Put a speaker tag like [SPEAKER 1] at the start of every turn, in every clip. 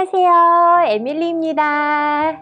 [SPEAKER 1] 안녕하세요, 에밀리입니다.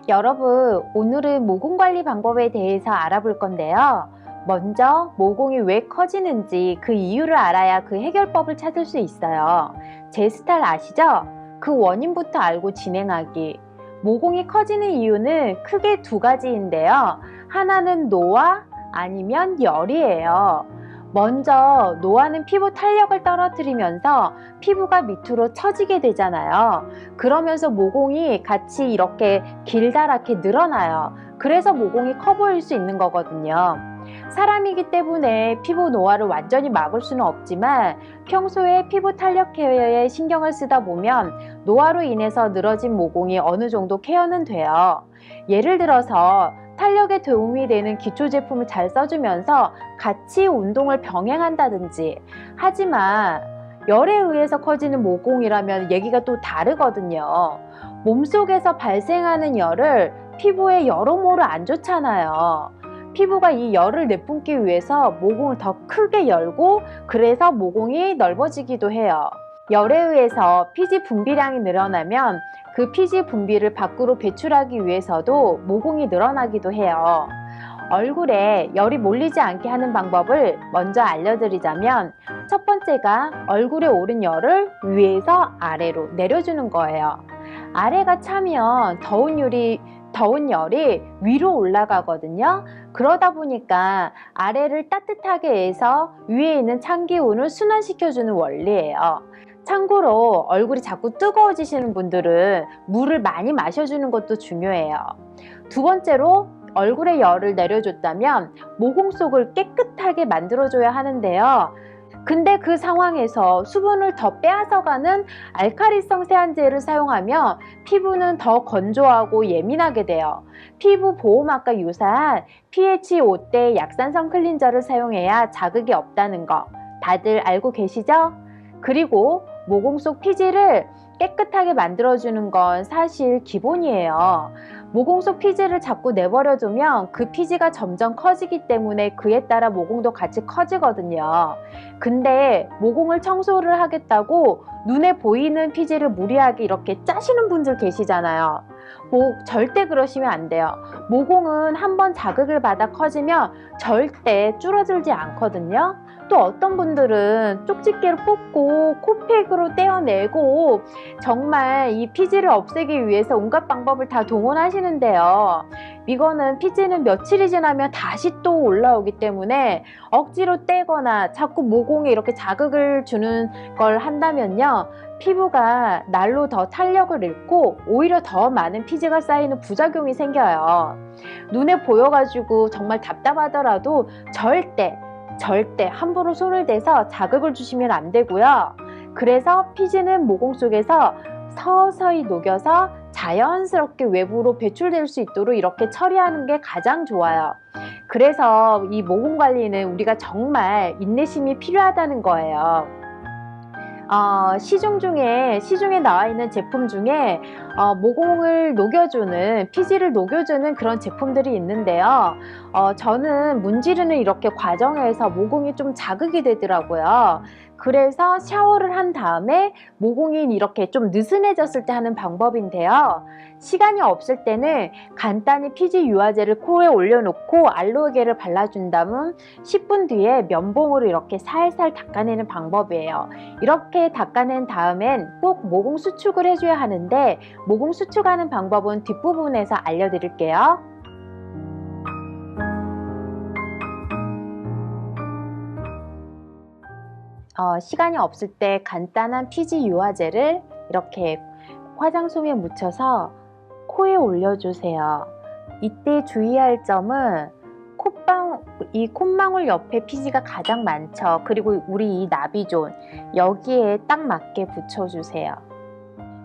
[SPEAKER 1] 여러분, 오늘은 모공관리 방법에 대해서 알아볼 건데요. 먼저 모공이 왜 커지는지 그 이유를 알아야 그 해결법을 찾을 수 있어요. 제 스타일 아시죠? 그 원인부터 알고 진행하기. 모공이 커지는 이유는 크게 두 가지인데요. 하나는 노화 아니면 열이에요. 먼저 노화는 피부 탄력을 떨어뜨리면서 피부가 밑으로 처지게 되잖아요. 그러면서 모공이 같이 이렇게 길다랗게 늘어나요. 그래서 모공이 커 보일 수 있는 거거든요. 사람이기 때문에 피부 노화를 완전히 막을 수는 없지만 평소에 피부 탄력 케어에 신경을 쓰다 보면 노화로 인해서 늘어진 모공이 어느 정도 케어는 돼요. 예를 들어서 탄력에 도움이 되는 기초 제품을 잘 써주면서 같이 운동을 병행한다든지. 하지만 열에 의해서 커지는 모공이라면 얘기가 또 다르거든요. 몸속에서 발생하는 열을 피부에 여러모로 안 좋잖아요. 피부가 이 열을 내뿜기 위해서 모공을 더 크게 열고 그래서 모공이 넓어지기도 해요. 열에 의해서 피지 분비량이 늘어나면 그 피지 분비를 밖으로 배출하기 위해서도 모공이 늘어나기도 해요. 얼굴에 열이 몰리지 않게 하는 방법을 먼저 알려드리자면 첫 번째가 얼굴에 오른 열을 위에서 아래로 내려주는 거예요. 아래가 차면 더운 열이 위로 올라가거든요. 그러다 보니까 아래를 따뜻하게 해서 위에 있는 찬 기운을 순환시켜주는 원리예요. 참고로 얼굴이 자꾸 뜨거워지시는 분들은 물을 많이 마셔주는 것도 중요해요. 두 번째로 얼굴에 열을 내려줬다면 모공 속을 깨끗하게 만들어줘야 하는데요. 근데 그 상황에서 수분을 더 빼앗아가는 알칼리성 세안제를 사용하면 피부는 더 건조하고 예민하게 돼요. 피부 보호막과 유사한 pH 5대 약산성 클린저를 사용해야 자극이 없다는 거 다들 알고 계시죠? 그리고 모공 속 피지를 깨끗하게 만들어주는 건 사실 기본이에요. 모공 속 피지를 자꾸 내버려두면 그 피지가 점점 커지기 때문에 그에 따라 모공도 같이 커지거든요. 근데 모공을 청소를 하겠다고 눈에 보이는 피지를 무리하게 이렇게 짜시는 분들 계시잖아요. 절대 그러시면 안 돼요. 모공은 한번 자극을 받아 커지면 절대 줄어들지 않거든요. 또 어떤 분들은 쪽집게로 뽑고 코팩으로 떼어내고 정말 이 피지를 없애기 위해서 온갖 방법을 다 동원하시는데요. 이거는 피지는 며칠이 지나면 다시 또 올라오기 때문에 억지로 떼거나 자꾸 모공에 이렇게 자극을 주는 걸 한다면요. 피부가 날로 더 탄력을 잃고 오히려 더 많은 피지가 쌓이는 부작용이 생겨요. 눈에 보여가지고 정말 답답하더라도 절대 함부로 손을 대서 자극을 주시면 안 되고요. 그래서 피지는 모공 속에서 서서히 녹여서 자연스럽게 외부로 배출될 수 있도록 이렇게 처리하는 게 가장 좋아요. 그래서 이 모공 관리는 우리가 정말 인내심이 필요하다는 거예요. 시중에 나와 있는 제품 중에 모공을 녹여주는, 피지를 녹여주는 그런 제품들이 있는데요. 저는 문지르는 이렇게 과정에서 모공이 좀 자극이 되더라고요. 그래서 샤워를 한 다음에 모공이 이렇게 좀 느슨해졌을 때 하는 방법인데요. 시간이 없을 때는 간단히 피지 유화제를 코에 올려놓고 알로에겔을 발라준 다음 10분 뒤에 면봉으로 이렇게 살살 닦아내는 방법이에요. 이렇게 닦아낸 다음엔 꼭 모공 수축을 해줘야 하는데 모공 수축하는 방법은 뒷부분에서 알려드릴게요. 시간이 없을 때 간단한 피지 유화제를 이렇게 화장솜에 묻혀서 코에 올려주세요. 이때 주의할 점은 이 콧망울 옆에 피지가 가장 많죠. 그리고 우리 이 나비존 여기에 딱 맞게 붙여주세요.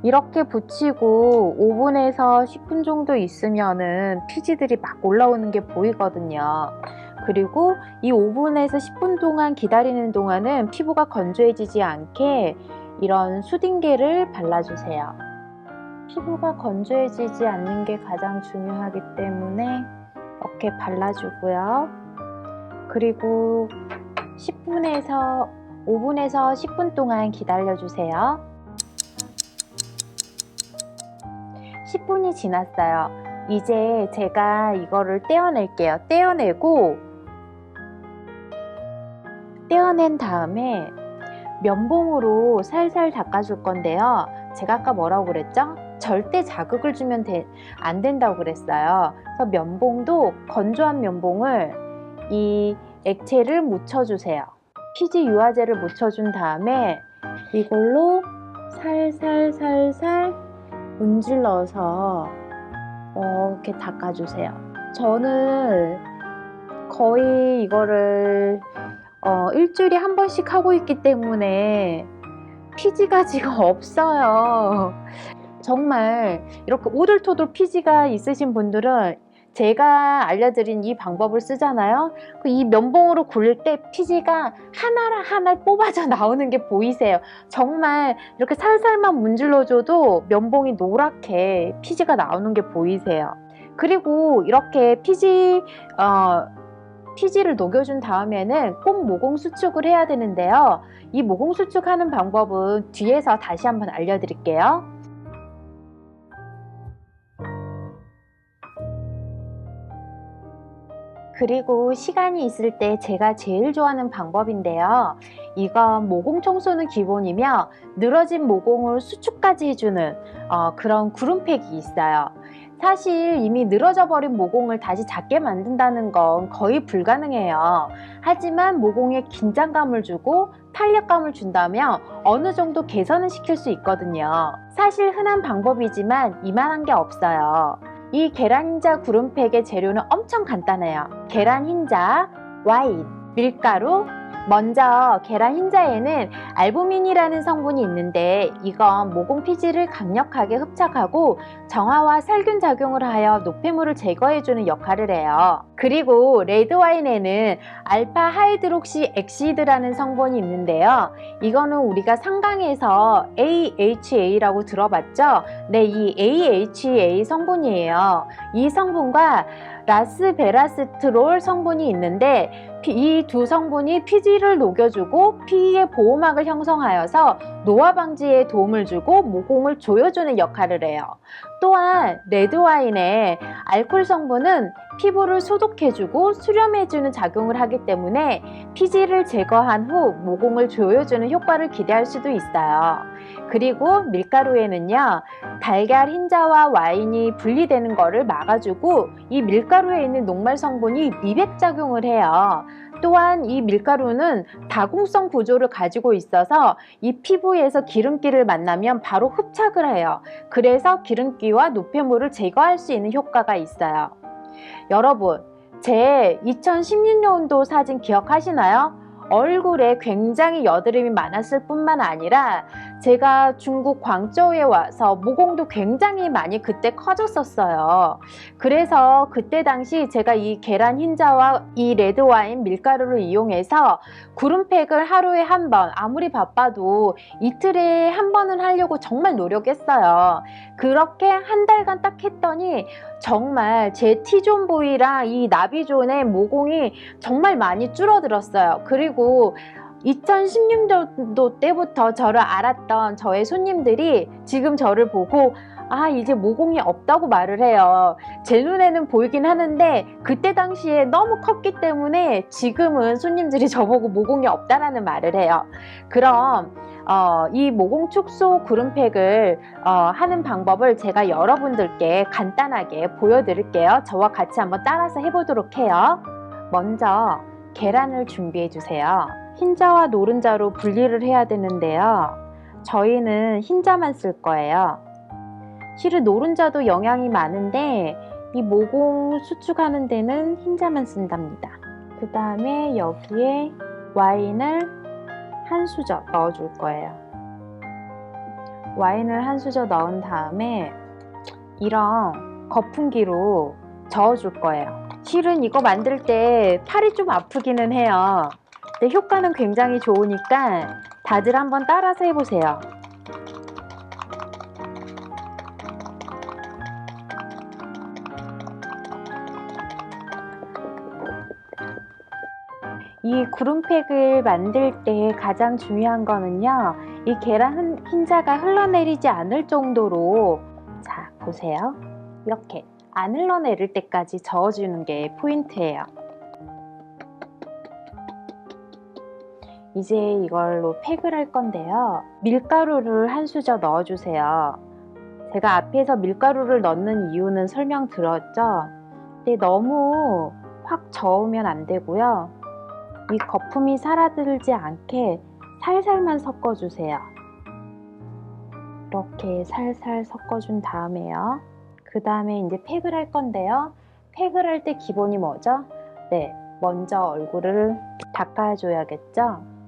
[SPEAKER 1] 이렇게 붙이고 5분에서 10분 정도 있으면은 피지들이 막 올라오는 게 보이거든요. 그리고 이 5분에서 10분 동안 기다리는 동안은 피부가 건조해지지 않게 이런 수딩겔을 발라주세요. 피부가 건조해지지 않는 게 가장 중요하기 때문에 이렇게 발라주고요. 그리고 5분에서 10분 동안 기다려주세요. 10분이 지났어요. 이제 제가 이거를 떼어낼게요. 떼어낸 다음에 면봉으로 살살 닦아줄 건데요. 제가 아까 뭐라고 그랬죠? 절대 자극을 주면 안 된다고 그랬어요. 그래서 면봉도 건조한 면봉을 이 액체를 묻혀주세요. 피지 유화제를 묻혀준 다음에 이걸로 살살 문질러서 이렇게 닦아주세요. 저는 거의 이거를 일주일에 한 번씩 하고 있기 때문에 피지가 지금 없어요. 정말 이렇게 오돌토돌 피지가 있으신 분들은 제가 알려드린 이 방법을 쓰잖아요. 이 면봉으로 굴릴 때 피지가 하나 뽑아져 나오는 게 보이세요? 정말 이렇게 살살만 문질러줘도 면봉이 노랗게 피지가 나오는 게 보이세요. 그리고 이렇게 피지를 녹여준 다음에는 꼭 모공 수축을 해야 되는데요. 이 모공 수축하는 방법은 뒤에서 다시 한번 알려드릴게요. 그리고 시간이 있을 때 제가 제일 좋아하는 방법인데요. 이건 모공 청소는 기본이며 늘어진 모공을 수축까지 해주는 그런 구름팩이 있어요. 사실 이미 늘어져 버린 모공을 다시 작게 만든다는 건 거의 불가능해요. 하지만 모공에 긴장감을 주고 탄력감을 준다면 어느 정도 개선을 시킬 수 있거든요. 사실 흔한 방법이지만 이만한 게 없어요. 이 계란 흰자 구름팩의 재료는 엄청 간단해요. 계란 흰자, 와인, 밀가루. 먼저 계란 흰자에는 알부민이라는 성분이 있는데 이건 모공 피지를 강력하게 흡착하고 정화와 살균 작용을 하여 노폐물을 제거해주는 역할을 해요. 그리고 레드와인에는 알파 하이드록시 엑시드라는 성분이 있는데요. 이거는 우리가 상강에서 AHA라고 들어봤죠? 네, 이 AHA 성분이에요. 이 성분과 라스베라스트롤 성분이 있는데 이 두 성분이 피지를 녹여주고 피의 보호막을 형성하여서 노화 방지에 도움을 주고 모공을 조여주는 역할을 해요. 또한 레드와인의 알코올 성분은 피부를 소독해주고 수렴해주는 작용을 하기 때문에 피지를 제거한 후 모공을 조여주는 효과를 기대할 수도 있어요. 그리고 밀가루에는요, 달걀 흰자와 와인이 분리되는 것을 막아주고 이 밀가루에 있는 녹말 성분이 미백 작용을 해요. 또한 이 밀가루는 다공성 구조를 가지고 있어서 이 피부에서 기름기를 만나면 바로 흡착을 해요. 그래서 기름기와 노폐물을 제거할 수 있는 효과가 있어요. 여러분, 제 2016년도 사진 기억하시나요? 얼굴에 굉장히 여드름이 많았을 뿐만 아니라 제가 중국 광저우에 와서 모공도 굉장히 많이 그때 커졌었어요. 그래서 그때 당시 제가 이 계란 흰자와 이 레드와인 밀가루를 이용해서 구름팩을 하루에 한 번, 아무리 바빠도 이틀에 한 번은 하려고 정말 노력했어요. 그렇게 한 달간 딱 했더니 정말 제 T존 부위랑 이 나비존의 모공이 정말 많이 줄어들었어요. 그리고 2016년도 때부터 저를 알았던 저의 손님들이 지금 저를 보고 이제 모공이 없다고 말을 해요. 제 눈에는 보이긴 하는데 그때 당시에 너무 컸기 때문에 지금은 손님들이 저보고 모공이 없다라는 말을 해요. 그럼 이 모공 축소 구름팩을 하는 방법을 제가 여러분들께 간단하게 보여드릴게요. 저와 같이 한번 따라서 해보도록 해요. 먼저 계란을 준비해 주세요. 흰자와 노른자로 분리를 해야 되는데요. 저희는 흰자만 쓸 거예요. 실은 노른자도 영양이 많은데 이 모공 수축하는 데는 흰자만 쓴답니다. 그 다음에 여기에 와인을 한 수저 넣어줄 거예요. 와인을 한 수저 넣은 다음에 이런 거품기로 저어줄 거예요. 실은 이거 만들 때 팔이 좀 아프기는 해요. 근데 효과는 굉장히 좋으니까 다들 한번 따라서 해보세요. 이 구름팩을 만들 때 가장 중요한 거는요, 이 계란 흰자가 흘러내리지 않을 정도로 자, 보세요. 이렇게 안 흘러내릴 때까지 저어주는 게 포인트예요. 이제 이걸로 팩을 할 건데요. 밀가루를 한 수저 넣어주세요. 제가 앞에서 밀가루를 넣는 이유는 설명드렸죠? 근데 너무 확 저으면 안 되고요. 이 거품이 사라지지 않게 살살만 섞어주세요. 이렇게 살살 섞어준 다음에요. 그 다음에 이제 팩을 할 건데요. 팩을 할 때 기본이 뭐죠? 네, 먼저 얼굴을 닦아줘야겠죠?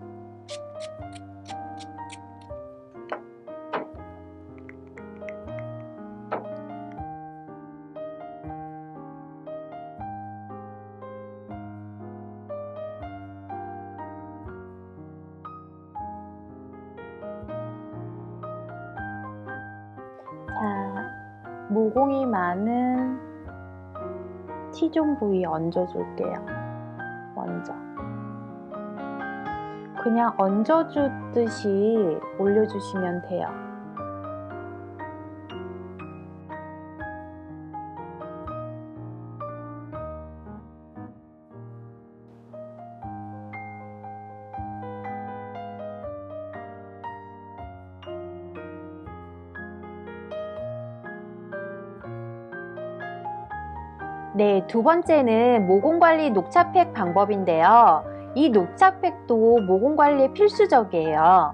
[SPEAKER 1] 자, 모공이 많은 T존 부위 얹어줄게요. 먼저 그냥 얹어주듯이 올려주시면 돼요. 네, 두 번째는 모공관리 녹차팩 방법인데요. 이 녹차팩도 모공관리에 필수적이에요.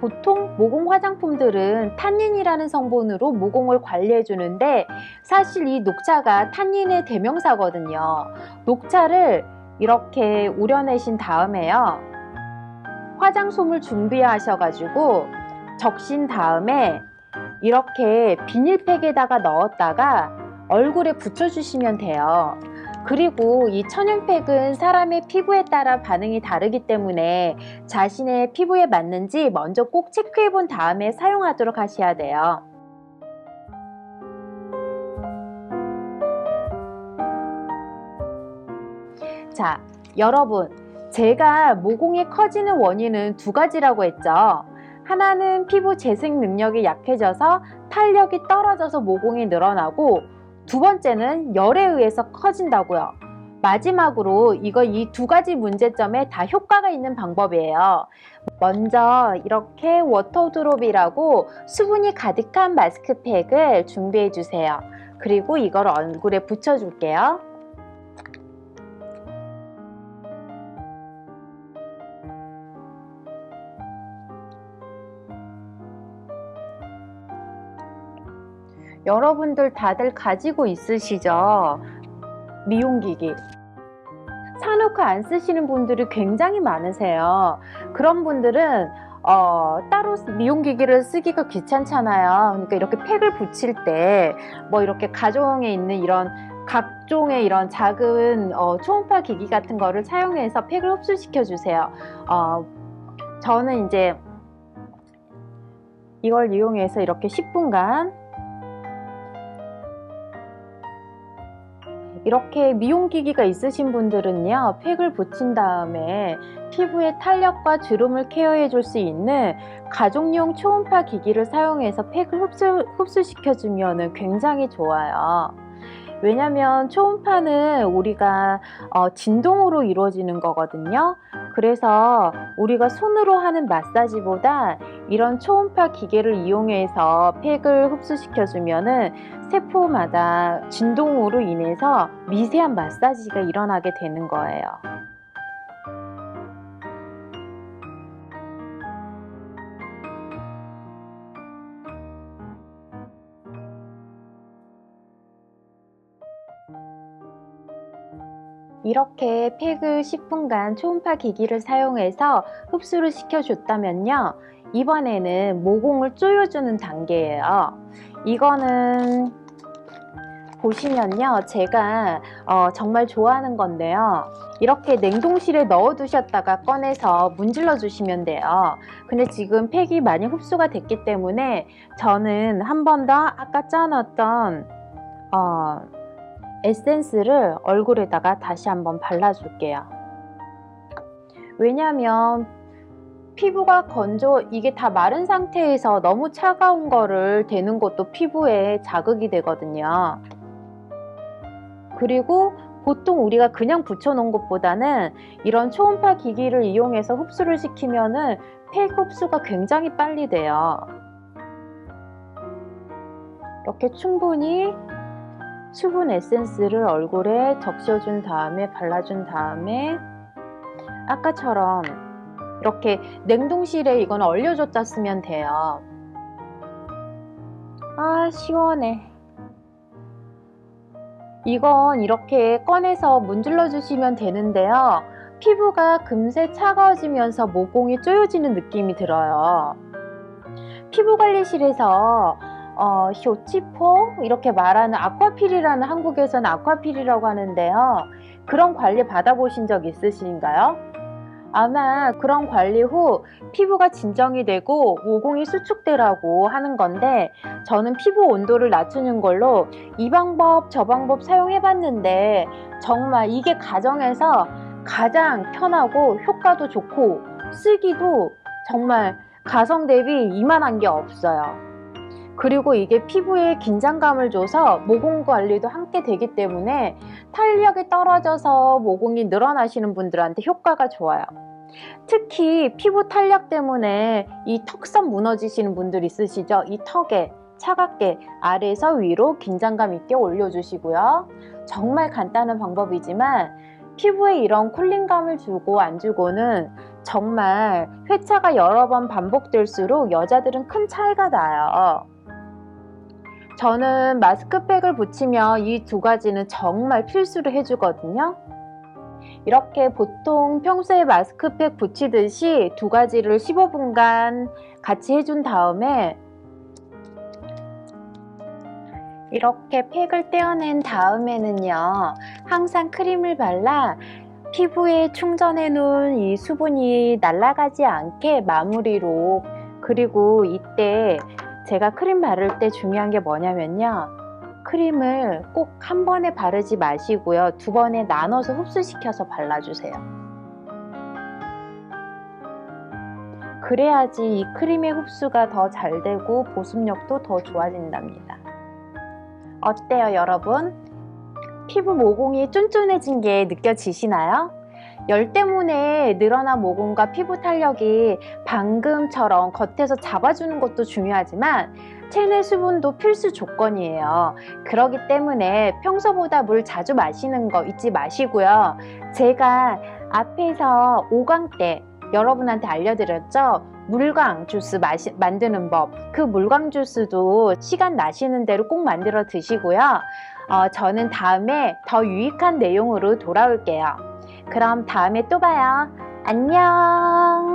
[SPEAKER 1] 보통 모공 화장품들은 탄닌이라는 성분으로 모공을 관리해 주는데 사실 이 녹차가 탄닌의 대명사거든요. 녹차를 이렇게 우려내신 다음에요. 화장솜을 준비하셔가지고 적신 다음에 이렇게 비닐팩에다가 넣었다가 얼굴에 붙여주시면 돼요. 그리고 이 천연팩은 사람의 피부에 따라 반응이 다르기 때문에 자신의 피부에 맞는지 먼저 꼭 체크해 본 다음에 사용하도록 하셔야 돼요. 자, 여러분, 제가 모공이 커지는 원인은 두 가지라고 했죠. 하나는 피부 재생 능력이 약해져서 탄력이 떨어져서 모공이 늘어나고, 두 번째는 열에 의해서 커진다고요. 마지막으로 이 두 가지 문제점에 다 효과가 있는 방법이에요. 먼저 이렇게 워터드롭이라고 수분이 가득한 마스크팩을 준비해 주세요. 그리고 이걸 얼굴에 붙여 줄게요. 여러분들 다들 가지고 있으시죠? 미용기기. 사놓고 안 쓰시는 분들이 굉장히 많으세요. 그런 분들은 따로 미용기기를 쓰기가 귀찮잖아요. 그러니까 이렇게 팩을 붙일 때 뭐 이렇게 가정에 있는 이런 각종의 이런 작은 초음파 기기 같은 거를 사용해서 팩을 흡수시켜 주세요. 저는 이제 이걸 이용해서 이렇게 10분간 이렇게 미용기기가 있으신 분들은요, 팩을 붙인 다음에 피부의 탄력과 주름을 케어해 줄 수 있는 가족용 초음파 기기를 사용해서 팩을 흡수시켜주면 굉장히 좋아요. 왜냐면 초음파는 우리가 진동으로 이루어지는 거거든요. 그래서 우리가 손으로 하는 마사지보다 이런 초음파 기계를 이용해서 팩을 흡수시켜주면은 세포마다 진동으로 인해서 미세한 마사지가 일어나게 되는 거예요. 이렇게 팩을 10분간 초음파 기기를 사용해서 흡수를 시켜줬다면요, 이번에는 모공을 조여주는 단계예요. 이거는 보시면요, 제가 정말 좋아하는 건데요, 이렇게 냉동실에 넣어 두셨다가 꺼내서 문질러 주시면 돼요. 근데 지금 팩이 많이 흡수가 됐기 때문에 저는 한 번 더 아까 짜놨던 에센스를 얼굴에다가 다시 한번 발라줄게요. 왜냐하면 피부가 이게 다 마른 상태에서 너무 차가운 거를 대는 것도 피부에 자극이 되거든요. 그리고 보통 우리가 그냥 붙여놓은 것보다는 이런 초음파 기기를 이용해서 흡수를 시키면은 팩 흡수가 굉장히 빨리 돼요. 이렇게 충분히 수분 에센스를 얼굴에 적셔준 다음에 발라준 다음에 아까처럼 이렇게 냉동실에 이건 얼려줬다 쓰면 돼요. 아, 시원해. 이건 이렇게 꺼내서 문질러 주시면 되는데요. 피부가 금세 차가워지면서 모공이 조여지는 느낌이 들어요. 피부관리실에서 쇼치포 이렇게 말하는 아쿠아필이라는, 한국에서는 아쿠아필이라고 하는데요. 그런 관리 받아보신 적 있으신가요? 아마 그런 관리 후 피부가 진정이 되고 모공이 수축되라고 하는 건데, 저는 피부 온도를 낮추는 걸로 이 방법 저 방법 사용해 봤는데 정말 이게 가정에서 가장 편하고 효과도 좋고 쓰기도 정말 가성 대비 이만한 게 없어요. 그리고 이게 피부에 긴장감을 줘서 모공 관리도 함께 되기 때문에 탄력이 떨어져서 모공이 늘어나시는 분들한테 효과가 좋아요. 특히 피부 탄력 때문에 이 턱선 무너지시는 분들 있으시죠? 이 턱에 차갑게 아래에서 위로 긴장감 있게 올려주시고요. 정말 간단한 방법이지만 피부에 이런 쿨링감을 주고 안 주고는 정말 회차가 여러 번 반복될수록 여자들은 큰 차이가 나요. 저는 마스크팩을 붙이면 이 두 가지는 정말 필수로 해주거든요. 이렇게 보통 평소에 마스크팩 붙이듯이 두 가지를 15분간 같이 해준 다음에 이렇게 팩을 떼어낸 다음에는요, 항상 크림을 발라 피부에 충전해 놓은 이 수분이 날아가지 않게 마무리로. 그리고 이때 제가 크림 바를 때 중요한 게 뭐냐면요, 크림을 꼭 한 번에 바르지 마시고요, 두 번에 나눠서 흡수시켜서 발라주세요. 그래야지 이 크림의 흡수가 더 잘 되고 보습력도 더 좋아진답니다. 어때요, 여러분? 피부 모공이 쫀쫀해진 게 느껴지시나요? 열 때문에 늘어난 모공과 피부 탄력이 방금처럼 겉에서 잡아주는 것도 중요하지만 체내 수분도 필수 조건이에요. 그렇기 때문에 평소보다 물 자주 마시는 거 잊지 마시고요. 제가 앞에서 5강 때 여러분한테 알려드렸죠? 물광 주스 만드는 법. 그 물광 주스도 시간 나시는 대로 꼭 만들어 드시고요. 저는 다음에 더 유익한 내용으로 돌아올게요. 그럼 다음에 또 봐요. 안녕.